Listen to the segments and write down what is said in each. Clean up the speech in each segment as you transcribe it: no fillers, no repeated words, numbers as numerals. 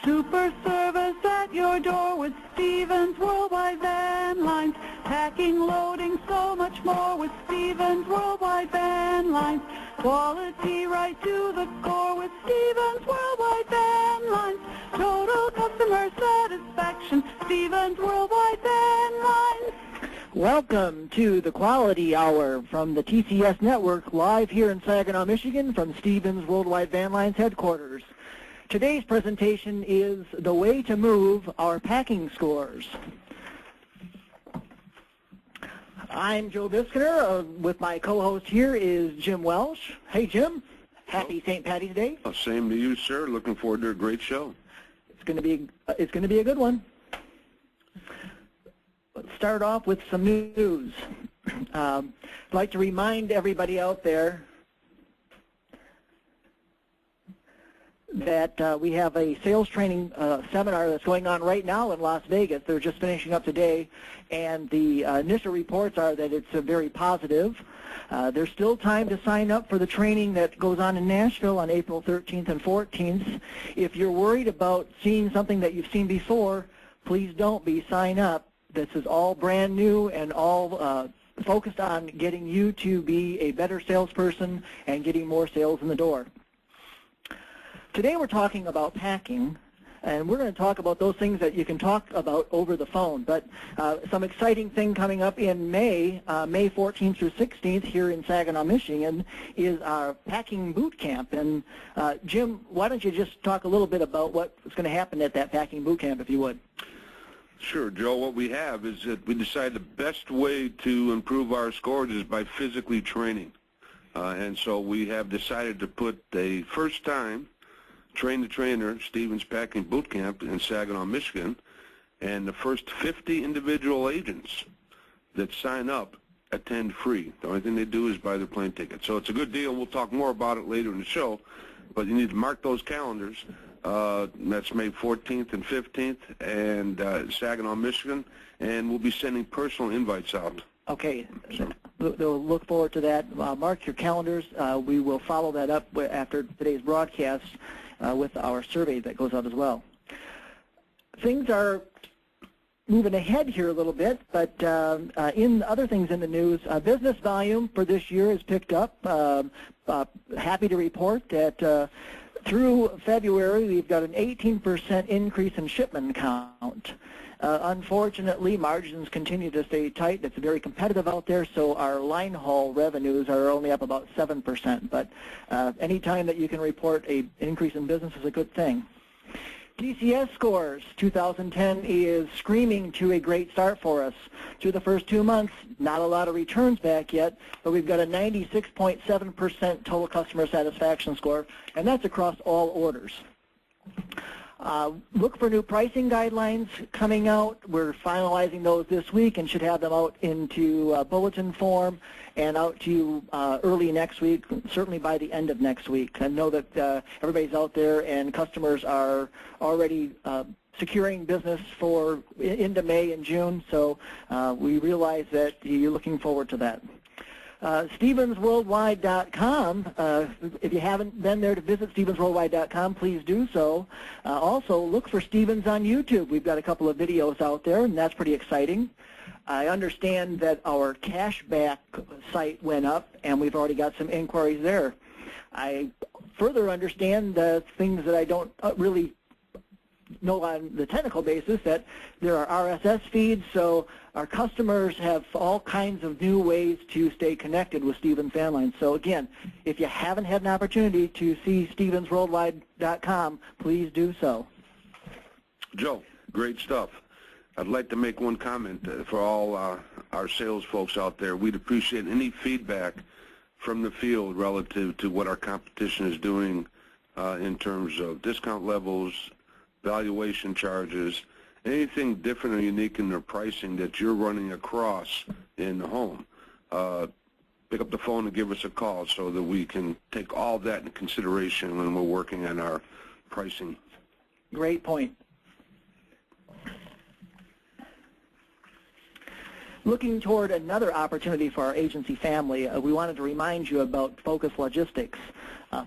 Super service at your door with Stevens Worldwide Van Lines. Packing, loading, so much more with Stevens Worldwide Van Lines. Quality right to the core with Stevens Worldwide Van Lines. Total customer satisfaction, Stevens Worldwide Van Lines. Welcome to the Quality Hour from the TCS Network, live here in Saginaw, Michigan from Stevens Worldwide Van Lines headquarters. Today's presentation is the way to move our packing scores. I'm Joe Biskiner. With my co-host here is Jim Welsh. Hey, Jim. Happy St. Patty's Day. Same to you, sir. Looking forward to a great show. It's going to be a good one. Let's start off with some news. I'd like to remind everybody out there that we have a sales training seminar that's going on right now in Las Vegas. They're just finishing up today, and the initial reports are that it's very positive. There's still time to sign up for the training that goes on in Nashville on April 13th and 14th. If you're worried about seeing something that you've seen before, please don't be. Sign up. This is all brand new and all focused on getting you to be a better salesperson and getting more sales in the door. Today we're talking about packing, and we're going to talk about those things that you can talk about over the phone. But some exciting thing coming up in May, May 14th through 16th here in Saginaw, Michigan, is our packing boot camp. And Jim, why don't you just talk a little bit about what's going to happen at that packing boot camp, if you would? Sure, Joe. What we have is that we decided the best way to improve our scores is by physically training. And so we have decided to put a first-time train-the-trainer Stevens Packing Boot Camp in Saginaw, Michigan, and the first 50 individual agents that sign up attend free. The only thing they do is buy their plane ticket. So it's a good deal. We'll talk more about it later in the show, but you need to mark those calendars. That's May 14th and 15th, and Saginaw, Michigan, and we'll be sending personal invites out. Okay, we'll look forward to that. Mark your calendars. We will follow that up after today's broadcast with our survey that goes out as well. Things are moving ahead here a little bit, but in other things in the news, business volume for this year has picked up. Happy to report that through February, we've got an 18% increase in shipment count. Unfortunately, margins continue to stay tight. It's very competitive out there, so our line haul revenues are only up about 7%. But any time that you can report an increase in business is a good thing. TCS scores 2010 is screaming to a great start for us. Through the first 2 months, not a lot of returns back yet, but we've got a 96.7% total customer satisfaction score, and that's across all orders. Look for new pricing guidelines coming out. We're finalizing those this week and should have them out into bulletin form and out to you early next week, certainly by the end of next week. I know that everybody's out there and customers are already securing business for into May and June, so we realize that you're looking forward to that. StevensWorldwide.com. If you haven't been there to visit StevensWorldwide.com, please do so. Also, look for Stevens on YouTube. We've got a couple of videos out there, and that's pretty exciting. I understand that our cashback site went up, and we've already got some inquiries there. I further understand the things that I don't really know on the technical basis, that there are RSS feeds, so our customers have all kinds of new ways to stay connected with Stevens Van Lines. So again, if you haven't had an opportunity to see StevensWorldwide.com, please do so. Joe, great stuff. I'd like to make one comment for all our sales folks out there. We'd appreciate any feedback from the field relative to what our competition is doing in terms of discount levels, valuation charges, anything different or unique in their pricing that you're running across in the home. Pick up the phone and give us a call so that we can take all that into consideration when we're working on our pricing. Great point. Looking toward another opportunity for our agency family, we wanted to remind you about Focus Logistics.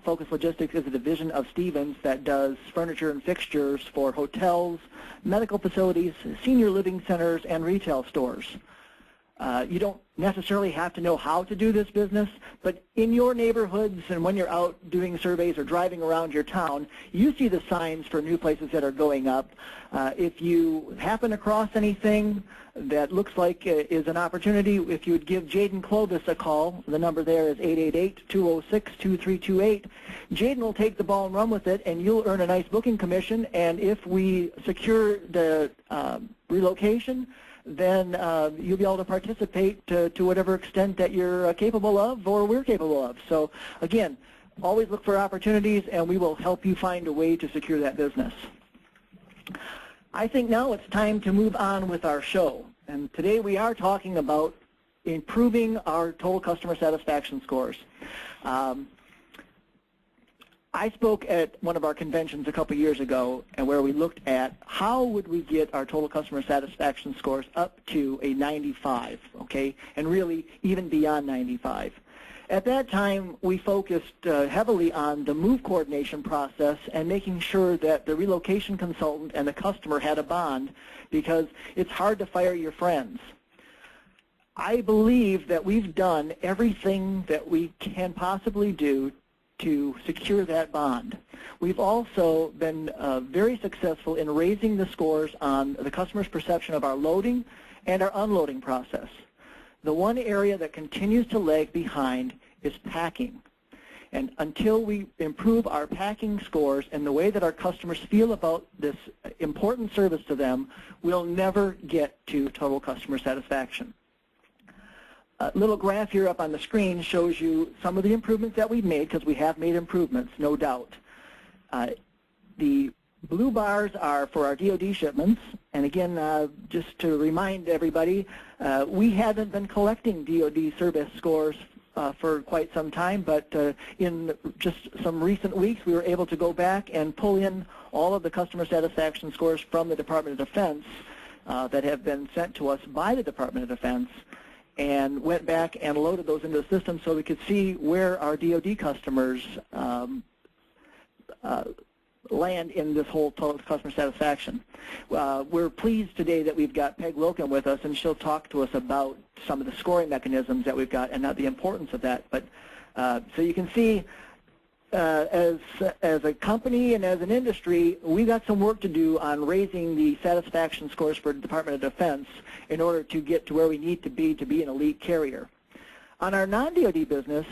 Focus Logistics is a division of Stevens that does furniture and fixtures for hotels, medical facilities, senior living centers, and retail stores. You don't necessarily have to know how to do this business, but in your neighborhoods and when you're out doing surveys or driving around your town, you see the signs for new places that are going up. If you happen across anything that looks like is an opportunity, if you would give Jaden Clovis a call, the number there is 888-206-2328. Jaden will take the ball and run with it, and you'll earn a nice booking commission, and if we secure the relocation, then you'll be able to participate to whatever extent that you're capable of or we're capable of. So again, always look for opportunities, and we will help you find a way to secure that business. I think now it's time to move on with our show. And today we are talking about improving our total customer satisfaction scores. I spoke at one of our conventions a couple years ago, and where we looked at how would we get our total customer satisfaction scores up to a 95, okay, and really even beyond 95. At that time, we focused heavily on the move coordination process and making sure that the relocation consultant and the customer had a bond, because it's hard to fire your friends. I believe that we've done everything that we can possibly do to secure that bond. We've also been very successful in raising the scores on the customer's perception of our loading and our unloading process. The one area that continues to lag behind is packing. And until we improve our packing scores and the way that our customers feel about this important service to them, we'll never get to total customer satisfaction. A little graph here up on the screen shows you some of the improvements that we've made, because we have made improvements, no doubt. The blue bars are for our DoD shipments, and again, just to remind everybody, we haven't been collecting DoD service scores for quite some time, but in just some recent weeks, we were able to go back and pull in all of the customer satisfaction scores from the Department of Defense that have been sent to us by the Department of Defense, and went back and loaded those into the system so we could see where our DoD customers land in this whole total customer satisfaction. We're pleased today that we've got Peg Wilkin with us, and she'll talk to us about some of the scoring mechanisms that we've got and not the importance of that. But so you can see, as a company and as an industry, we've got some work to do on raising the satisfaction scores for the Department of Defense in order to get to where we need to be an elite carrier. On our non-DoD business,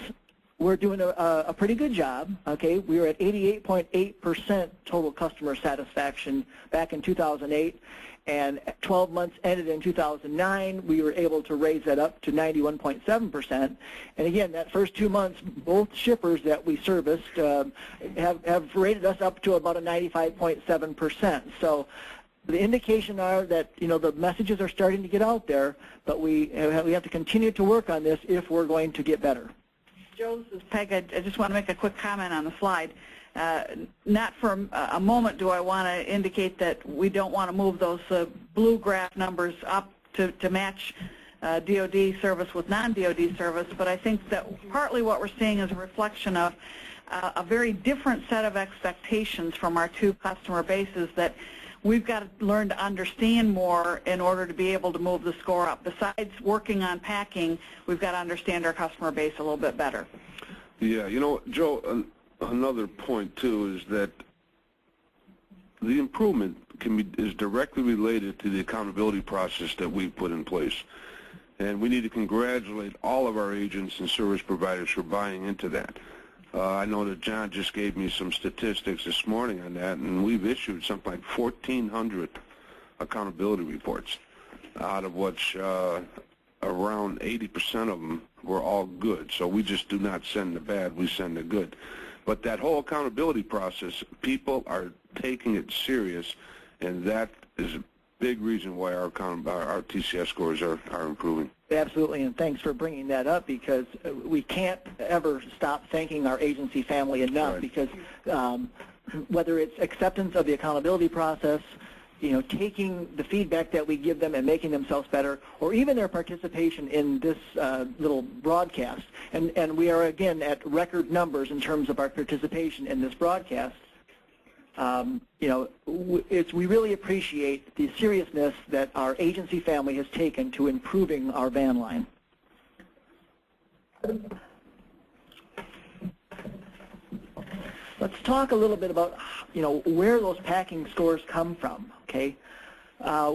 we're doing a pretty good job. Okay, we were at 88.8% total customer satisfaction back in 2008, and 12 months ended in 2009, we were able to raise that up to 91.7%. And again, that first 2 months, both shippers that we serviced have rated us up to about a 95.7%. So the indication are that, you know, the messages are starting to get out there, but we have to continue to work on this if we're going to get better. Joe, this is Peg. I just want to make a quick comment on the slide. Not for a moment do I want to indicate that we don't want to move those blue graph numbers up to match DoD service with non-DoD service, but I think that partly what we're seeing is a reflection of a very different set of expectations from our two customer bases that we've got to learn to understand more in order to be able to move the score up. Besides working on packing, we've got to understand our customer base a little bit better. Yeah, you know, Joe, another point, too, is that the improvement is directly related to the accountability process that we've put in place. And we need to congratulate all of our agents and service providers for buying into that. I know that John just gave me some statistics this morning on that, and we've issued something like 1,400 accountability reports, out of which around 80% of them were all good. So we just do not send the bad, we send the good. But that whole accountability process, people are taking it serious, and that is a big reason why our TCS scores are improving. Absolutely, and thanks for bringing that up, because we can't ever stop thanking our agency family enough, right. Because whether it's acceptance of the accountability process, taking the feedback that we give them and making themselves better, or even their participation in this little broadcast. And we are, again, at record numbers in terms of our participation in this broadcast. We really appreciate the seriousness that our agency family has taken to improving our van line. Let's talk a little bit about, where those packing scores come from, okay?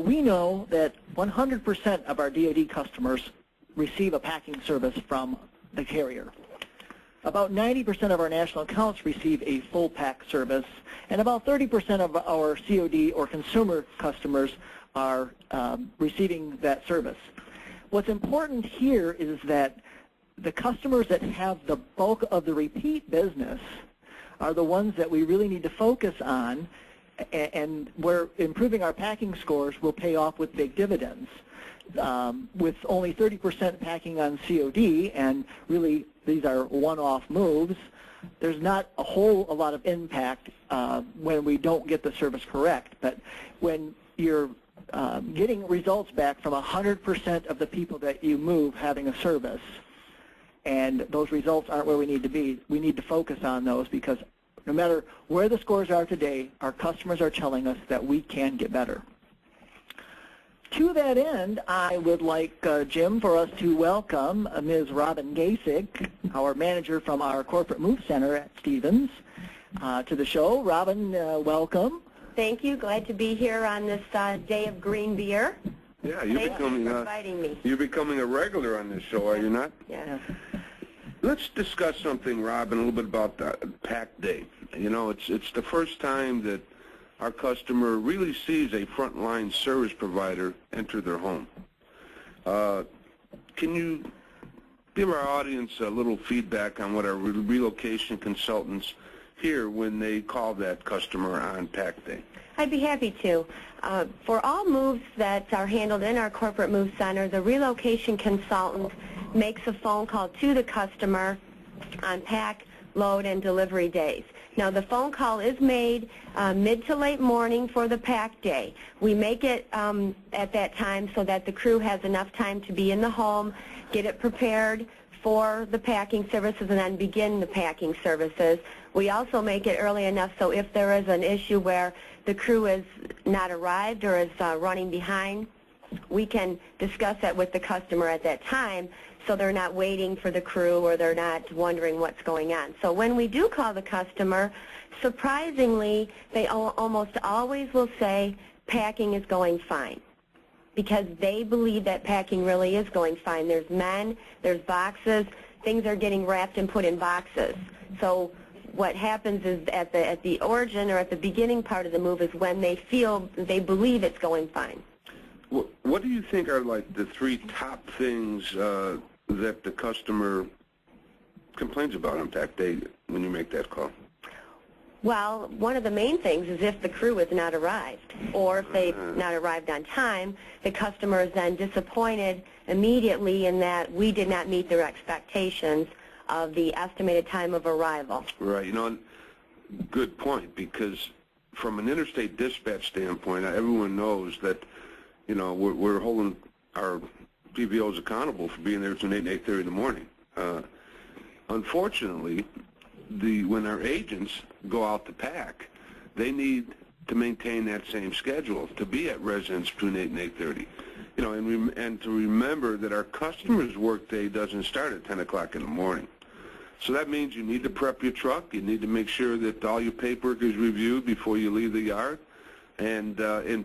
We know that 100% of our DoD customers receive a packing service from the carrier. About 90% of our national accounts receive a full pack service, and about 30% of our COD or consumer customers are receiving that service. What's important here is that the customers that have the bulk of the repeat business are the ones that we really need to focus on, and where improving our packing scores will pay off with big dividends. With only 30% packing on COD, and really these are one-off moves, there's not a lot of impact when we don't get the service correct. But when you're getting results back from 100% of the people that you move having a service, and those results aren't where we need to be, we need to focus on those, because no matter where the scores are today, our customers are telling us that we can get better. To that end, I would like, Jim, for us to welcome Ms. Robin Gasik, our manager from our Corporate Move Center at Stevens, to the show. Robin, welcome. Thank you. Glad to be here on this day of green beer. Yeah, Thank you for inviting me. You're becoming a regular on this show, are you not? Yes. Let's discuss something, Robin, a little bit about Pack Day. It's the first time that our customer really sees a frontline service provider enter their home. Can you give our audience a little feedback on what our relocation consultants hear when they call that customer on Pack Day? I'd be happy to. For all moves that are handled in our Corporate Move Center, the relocation consultant makes a phone call to the customer on pack, load, and delivery days. Now, the phone call is made mid to late morning for the pack day. We make it at that time so that the crew has enough time to be in the home, get it prepared for the packing services, and then begin the packing services. We also make it early enough so if there is an issue where the crew is not arrived or is running behind, we can discuss that with the customer at that time, so they're not waiting for the crew or they're not wondering what's going on. So when we do call the customer, surprisingly, they almost always will say packing is going fine, because they believe that packing really is going fine. There's men, there's boxes, things are getting wrapped and put in boxes. So what happens is at the origin or at the beginning part of the move is when they believe it's going fine. What do you think are like the three top things that the customer complains about on Pack Day when you make that call? Well, one of the main things is if the crew has not arrived, or if they've not arrived on time, the customer is then disappointed immediately in that we did not meet their expectations of the estimated time of arrival. Right. Good point, because from an interstate dispatch standpoint, everyone knows that, we're holding our PBOs accountable for being there between 8 and 8:30 in the morning. Unfortunately, when our agents go out to pack, they need to maintain that same schedule to be at residence between 8 and 8:30. And to remember that our customer's workday doesn't start at 10 o'clock in the morning. So that means you need to prep your truck. You need to make sure that all your paperwork is reviewed before you leave the yard, and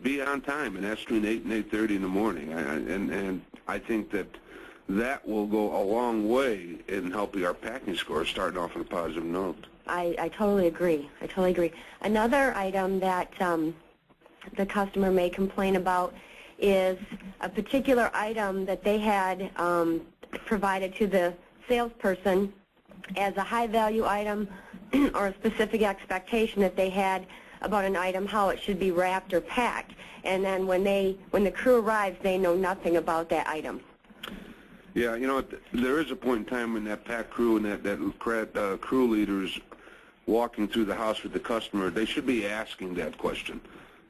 be on time. And that's between 8 and 8:30 in the morning. And I think that will go a long way in helping our packing score starting off on a positive note. I totally agree. I totally agree. Another item that the customer may complain about is a particular item that they had provided to the salesperson as a high-value item or a specific expectation that they had about an item, how it should be wrapped or packed. And then when the crew arrives, they know nothing about that item. Yeah, there is a point in time when that pack crew and that crew leaders walking through the house with the customer, they should be asking that question.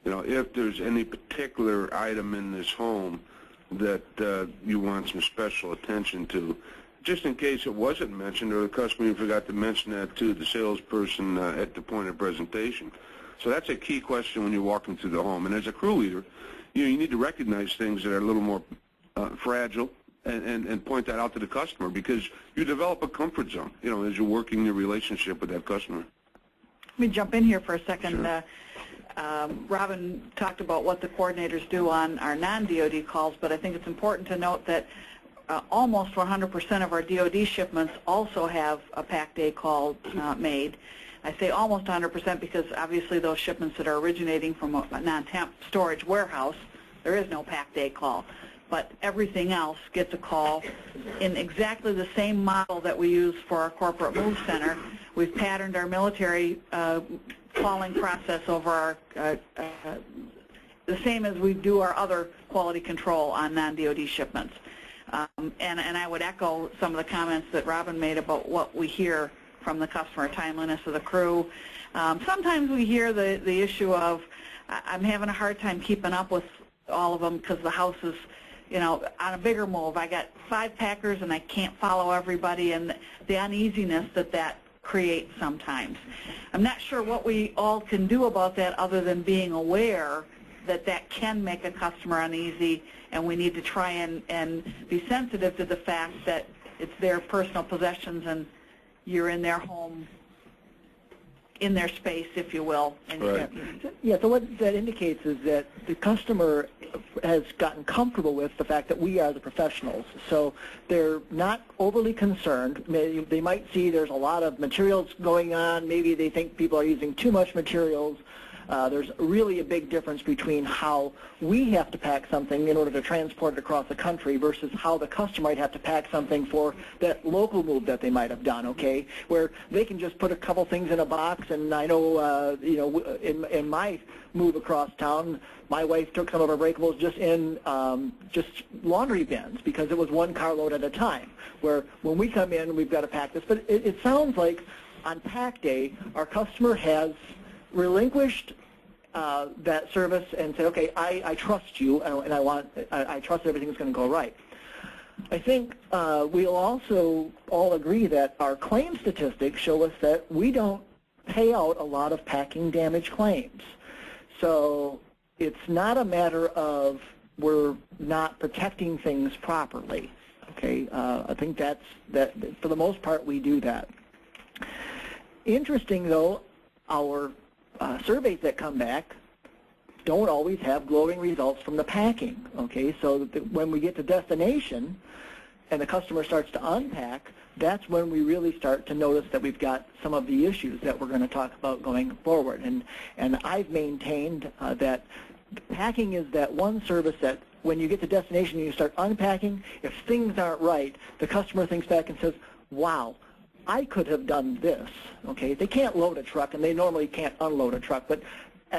You know, if there's any particular item in this home that you want some special attention to, just in case it wasn't mentioned or the customer forgot to mention that to the salesperson at the point of presentation. So that's a key question when you're walking through the home. And as a crew leader, you need to recognize things that are a little more fragile and point that out to the customer, because you develop a comfort zone, you know, as you're working your relationship with that customer. Let me jump in here for a second. Sure. Robin talked about what the coordinators do on our non-DOD calls, but I think it's important to note that almost 100% of our DOD shipments also have a pack day call made. I say almost 100% because obviously those shipments that are originating from a non-temp storage warehouse, there is no pack day call. But everything else gets a call in exactly the same model that we use for our corporate move center. We've patterned our military calling process over our, the same as we do our other quality control on non-DOD shipments. And I would echo some of the comments that Robin made about what we hear from the customer, timeliness of the crew. Sometimes we hear the issue of, I'm having a hard time keeping up with all of them because the house is, you know, on a bigger move. I got 5 packers and I can't follow everybody, and the uneasiness that creates sometimes. I'm not sure what we all can do about that other than being aware that can make a customer uneasy, and we need to try and be sensitive to the fact that it's their personal possessions and you're in their home, in their space, if you will. And right. Yeah, so what that indicates is that the customer has gotten comfortable with the fact that we are the professionals. So they're not overly concerned. They might see there's a lot of materials going on. Maybe they think people are using too much materials. There's really a big difference between how we have to pack something in order to transport it across the country versus how the customer might have to pack something for that local move that they might have done, okay, where they can just put a couple things in a box. And I know, you know, in my move across town, my wife took some of our breakables just in just laundry bins because it was one carload at a time, where when we come in, we've got to pack this. But it sounds like on pack day, our customer has relinquished that service and said, okay, I trust you, and I trust everything's going to go right. I think we'll also all agree that our claim statistics show us that we don't pay out a lot of packing damage claims. So it's not a matter of we're not protecting things properly. Okay, I think that for the most part we do that. Interesting though, our surveys that come back don't always have glowing results from the packing, okay? So when we get to destination and the customer starts to unpack, that's when we really start to notice that we've got some of the issues that we're going to talk about going forward. And I've maintained that packing is that one service that when you get to destination and you start unpacking, if things aren't right, the customer thinks back and says, wow, I could have done this, okay? They can't load a truck, and they normally can't unload a truck, but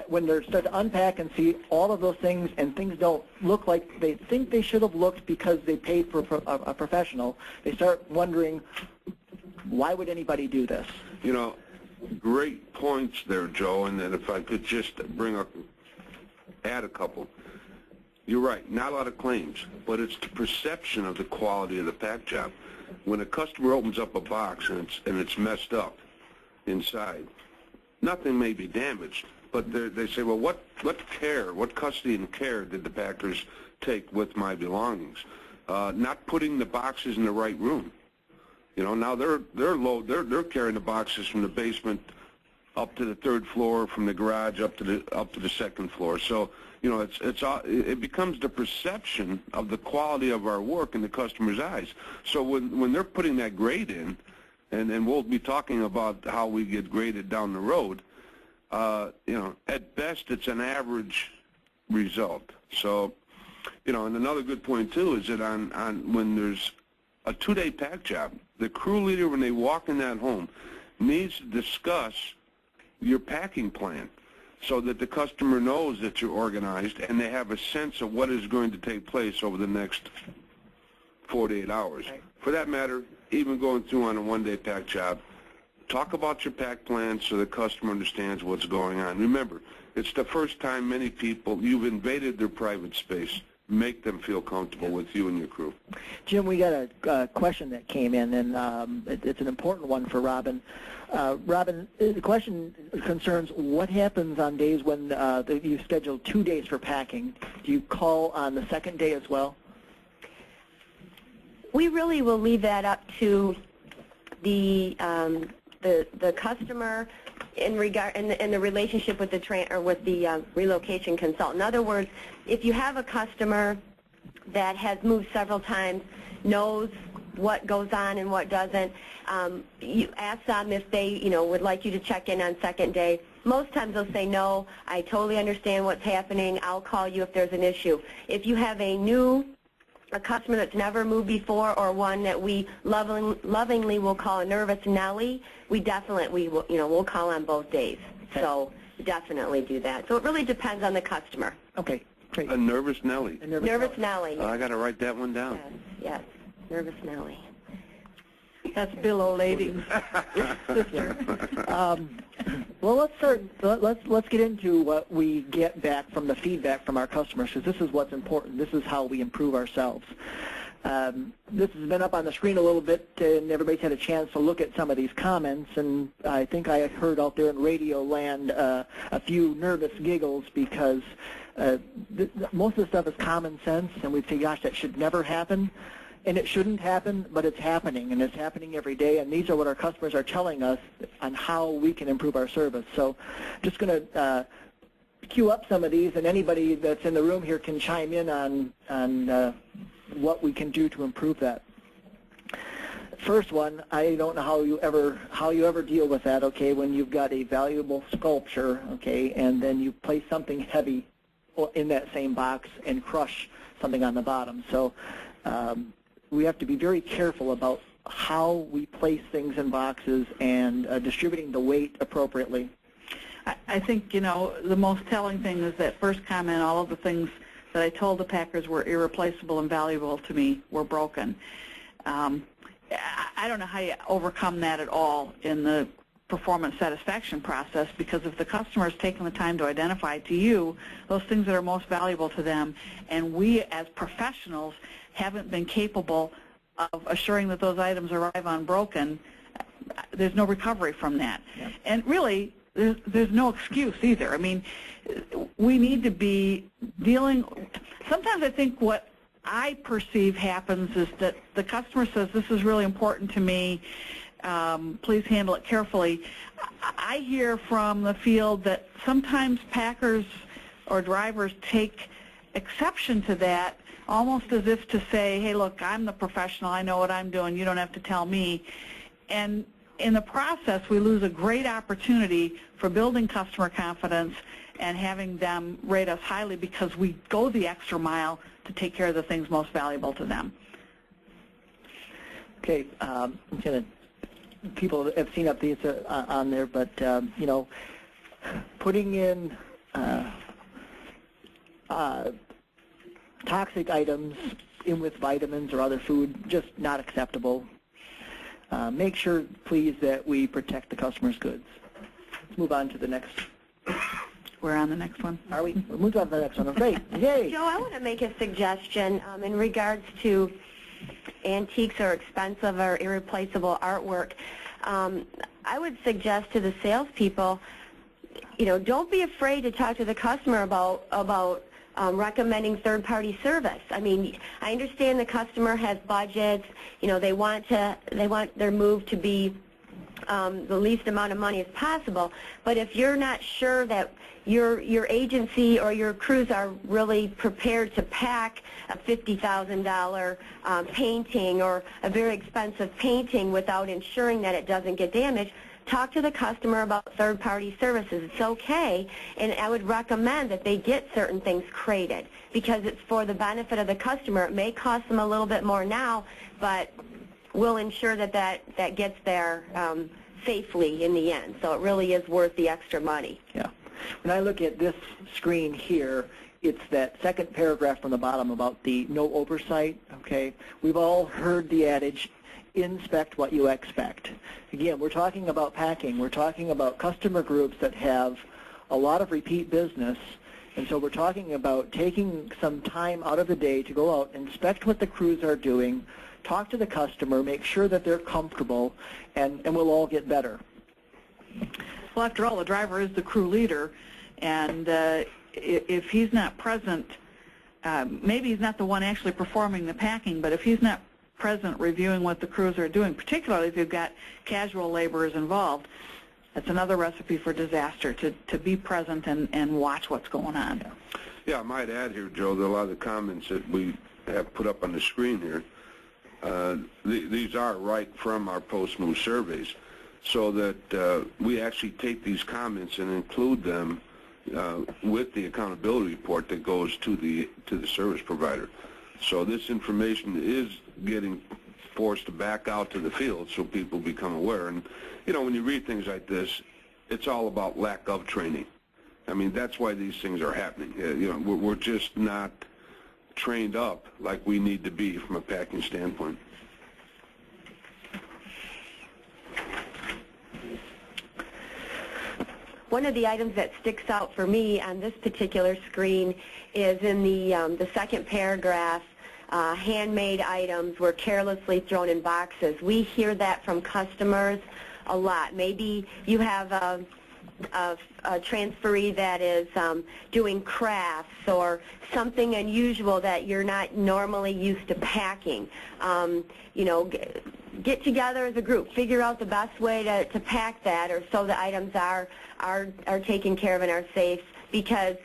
when they start to unpack and see all of those things and things don't look like they think they should have looked because they paid for a professional, they start wondering, why would anybody do this? You know, great points there, Joe, and then if I could just add a couple. You're right, not a lot of claims, but it's the perception of the quality of the pack job. When a customer opens up a box and it's messed up inside, nothing may be damaged, but they say, well, what care, what custody and care did the packers take with my belongings? Not putting the boxes in the right room. You know, now they're carrying the boxes from the basement up to the 3rd floor, from the garage up to the 2nd floor. So, you know, it becomes the perception of the quality of our work in the customer's eyes. So when they're putting that grade in, and we'll be talking about how we get graded down the road, you know, at best it's an average result. So, you know, and another good point too is that on when there's a 2-day pack job, the crew leader, when they walk in that home, needs to discuss your packing plan, so that the customer knows that you're organized and they have a sense of what is going to take place over the next 48 hours. Right. For that matter, even going through on a 1-day pack job, talk about your pack plan so the customer understands what's going on. Remember, it's the first time many people, you've invaded their private space. Make them feel comfortable with you and your crew. Jim, we got a question that came in, and it's an important one for Robin. Robin, the question concerns what happens on days when you schedule 2 days for packing. Do you call on the second day as well? We really will leave that up to the customer in the relationship with the relocation consultant. In other words, if you have a customer that has moved several times, knows what goes on and what doesn't, you ask them if they would like you to check in on second day. Most times they'll say, no, I totally understand what's happening, I'll call you if there's an issue. If you have a customer that's never moved before, or one that we lovingly will call a nervous Nellie, we'll call on both days. Okay. So definitely do that. So it really depends on the customer. Okay, great. A nervous Nellie. A Nervous Nellie. I got to write that one down. Yes, nervous Nellie. That's Bill O'Lady's sister. Well, let's start. Let's get into what we get back from the feedback from our customers, because this is what's important. This is how we improve ourselves. This has been up on the screen a little bit, and everybody's had a chance to look at some of these comments. And I think I heard out there in radio land a few nervous giggles, because most of the stuff is common sense, and we'd say, gosh, that should never happen. And it shouldn't happen, but it's happening, and it's happening every day, and these are what our customers are telling us on how we can improve our service. So just going to queue up some of these, and anybody that's in the room here can chime in on what we can do to improve that. First one, I don't know how you ever deal with that, okay, when you've got a valuable sculpture, okay, and then you place something heavy in that same box and crush something on the bottom. So we have to be very careful about how we place things in boxes and distributing the weight appropriately. I think, the most telling thing is that first comment, all of the things that I told the packers were irreplaceable and valuable to me were broken. I don't know how you overcome that at all in the performance satisfaction process, because if the customer has taken the time to identify to you those things that are most valuable to them, and we as professionals haven't been capable of assuring that those items arrive unbroken, there's no recovery from that. Yeah. And really, there's no excuse either. I mean, we need to be dealing, sometimes I think what I perceive happens is that the customer says, this is really important to me, please handle it carefully. I hear from the field that sometimes packers or drivers take exception to that, almost as if to say, hey, look, I'm the professional, I know what I'm doing, you don't have to tell me. And in the process, we lose a great opportunity for building customer confidence and having them rate us highly, because we go the extra mile to take care of the things most valuable to them. Okay, I'm going to, people have seen up these on there, but putting in toxic items in with vitamins or other food, just not acceptable. Make sure, please, that we protect the customer's goods. Let's move on to the next. We're on the next one. Are we? We'll move on to the next one. Great. Yay. Joe, I want to make a suggestion in regards to antiques or expensive or irreplaceable artwork. I would suggest to the salespeople, don't be afraid to talk to the customer about recommending third-party service. I mean, I understand the customer has budgets. They want their move to be the least amount of money as possible. But if you're not sure that your agency or your crews are really prepared to pack a $50,000 painting or a very expensive painting without ensuring that it doesn't get damaged, talk to the customer about third-party services. It's okay, and I would recommend that they get certain things crated, because it's for the benefit of the customer. It may cost them a little bit more now, but we'll ensure that gets there safely in the end. So it really is worth the extra money. Yeah. When I look at this screen here, it's that second paragraph from the bottom about the no oversight, okay? We've all heard the adage, inspect what you expect. Again, we're talking about packing. We're talking about customer groups that have a lot of repeat business, and so we're talking about taking some time out of the day to go out, inspect what the crews are doing, talk to the customer, make sure that they're comfortable, and we'll all get better. Well, after all, the driver is the crew leader, and if he's not present, maybe he's not the one actually performing the packing, but if he's not present reviewing what the crews are doing, particularly if you've got casual laborers involved, that's another recipe for disaster, to be present and watch what's going on. Yeah, I might add here, Joe, that a lot of the comments that we have put up on the screen here, these are right from our post-move surveys, so that we actually take these comments and include them with the accountability report that goes to the service provider. So this information is getting forced to back out to the field so people become aware. And, you know, when you read things like this, it's all about lack of training. I mean, that's why these things are happening. You know, we're just not trained up like we need to be from a packing standpoint. One of the items that sticks out for me on this particular screen is in the second paragraph. Handmade items were carelessly thrown in boxes. We hear that from customers a lot. Maybe you have a transferee that is doing crafts or something unusual that you're not normally used to packing. You know, get together as a group, figure out the best way to pack that, or so the items are taken care of and are safe. Because,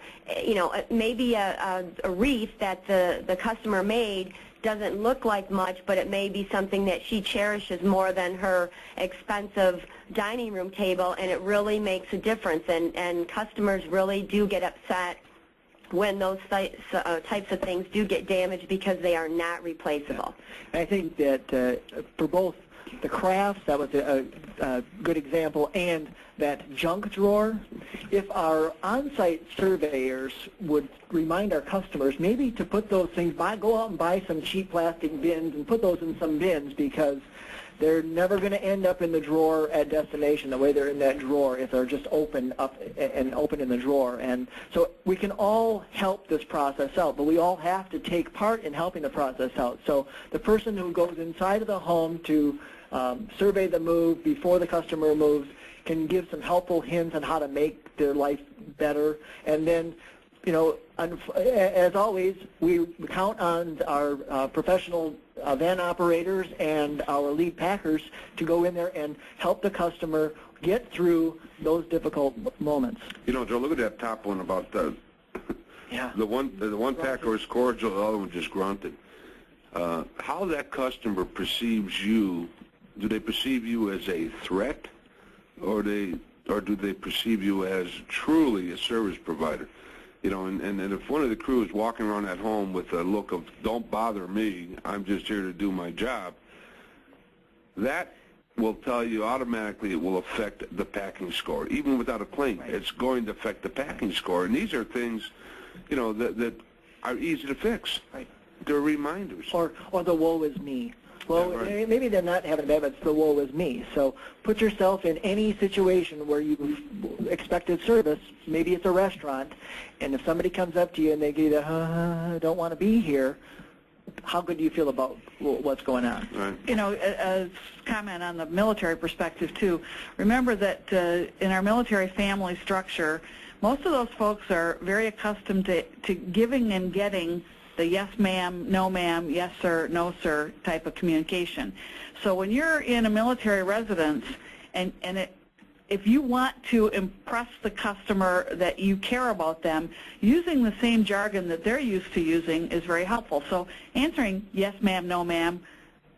you know, maybe a wreath that the customer made doesn't look like much, but it may be something that she cherishes more than her expensive dining room table, and it really makes a difference. And customers really do get upset when those types of things do get damaged because they are not replaceable. Yeah. I think that for both the crafts, that was a good example, and that junk drawer, if our on-site surveyors would remind our customers maybe to put those things, go out and buy some cheap plastic bins and put those in some bins, because they're never going to end up in the drawer at destination the way they're in that drawer if they're just open up and open in the drawer. And so we can all help this process out, but we all have to take part in helping the process out. So the person who goes inside of the home to survey the move before the customer moves can give some helpful hints on how to make their life better. And then, you know, as always, we count on our professional van operators and our lead packers to go in there and help the customer get through those difficult moments. You know, Joe, look at that top one about the one packer was cordial, the other one just grunted. How that customer perceives you, do they perceive you as a threat, or do they perceive you as truly a service provider? You know, and if one of the crew is walking around at home with a look of, don't bother me, I'm just here to do my job, that will tell you automatically it will affect the packing score. Even without a claim, it's going to affect the packing score. And these are things, you know, that are easy to fix. Right. They're reminders. Or the woe is me. Well, Yeah, right. maybe they're not having that, but it's the woe is me. So put yourself in any situation where you expected service. Maybe it's a restaurant, and if somebody comes up to you and they give you I don't want to be here, how good do you feel about what's going on? Right. You know, as comment on the military perspective too, remember that in our military family structure, most of those folks are very accustomed to giving and getting the yes ma'am, no ma'am, yes sir, no sir type of communication. So when you're in a military residence if you want to impress the customer that you care about them, using the same jargon that they're used to using is very helpful. So answering yes ma'am, no ma'am,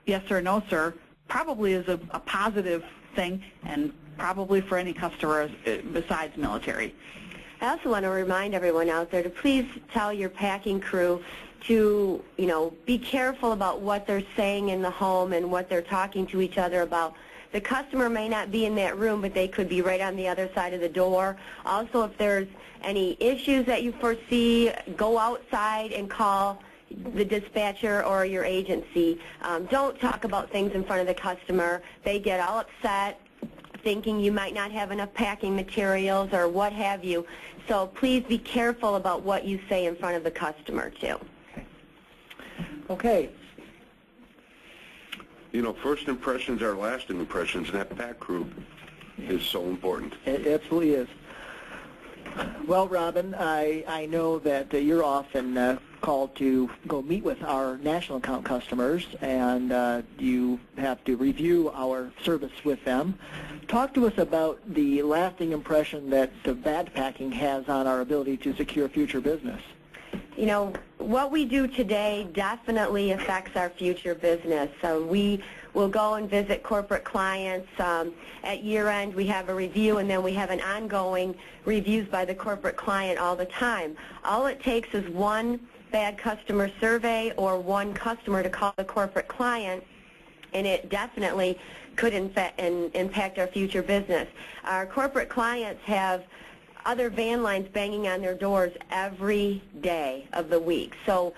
yes sir, no sir probably is a positive thing, and probably for any customer besides military. I also want to remind everyone out there to please tell your packing crew to, you know, be careful about what they're saying in the home and what they're talking to each other about. The customer may not be in that room, but they could be right on the other side of the door. Also, if there's any issues that you foresee, go outside and call the dispatcher or your agency. Don't talk about things in front of the customer. They get all upset thinking you might not have enough packing materials or what have you. So please be careful about what you say in front of the customer, too. Okay. You know, first impressions are lasting impressions, and that pack crew is so important. It absolutely is. Well, Robin, I know that you're often called to go meet with our national account customers, and you have to review our service with them. Talk to us about the lasting impression that the bad packing has on our ability to secure future business. You know, what we do today definitely affects our future business. We will go and visit corporate clients. At year-end, we have a review, and then we have an ongoing reviews by the corporate client all the time. All it takes is one bad customer survey or one customer to call the corporate client, and it definitely could impact our future business. Our corporate clients have other van lines banging on their doors every day of the week. So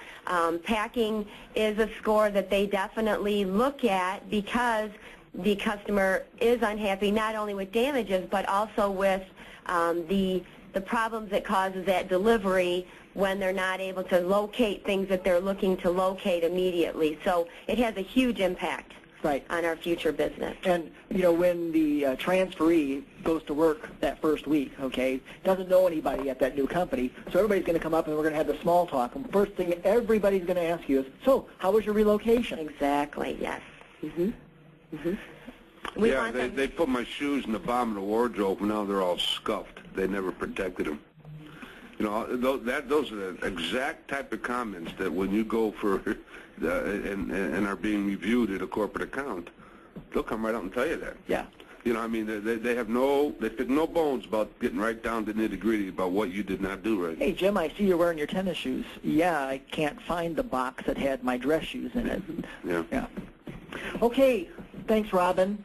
packing is a score that they definitely look at because the customer is unhappy not only with damages but also with the problems it causes at delivery when they're not able to locate things that they're looking to locate immediately. So it has a huge impact. Right. On our future business. And, you know, when the transferee goes to work that first week, okay, doesn't know anybody at that new company, so everybody's going to come up and we're going to have the small talk. And first thing everybody's going to ask you is, so, how was your relocation? Exactly, yes. Yeah, they put my shoes in the bottom of the wardrobe, and now they're all scuffed. They never protected them. You know, those are the exact type of comments that when you go for and are being reviewed at a corporate account, they'll come right out and tell you that. Yeah. You know, I mean, they pick no bones about getting right down to nitty-gritty about what you did not do right. Hey, Jim, I see you're wearing your tennis shoes. Yeah, I can't find the box that had my dress shoes in it. Yeah. Yeah. Okay, thanks, Robin.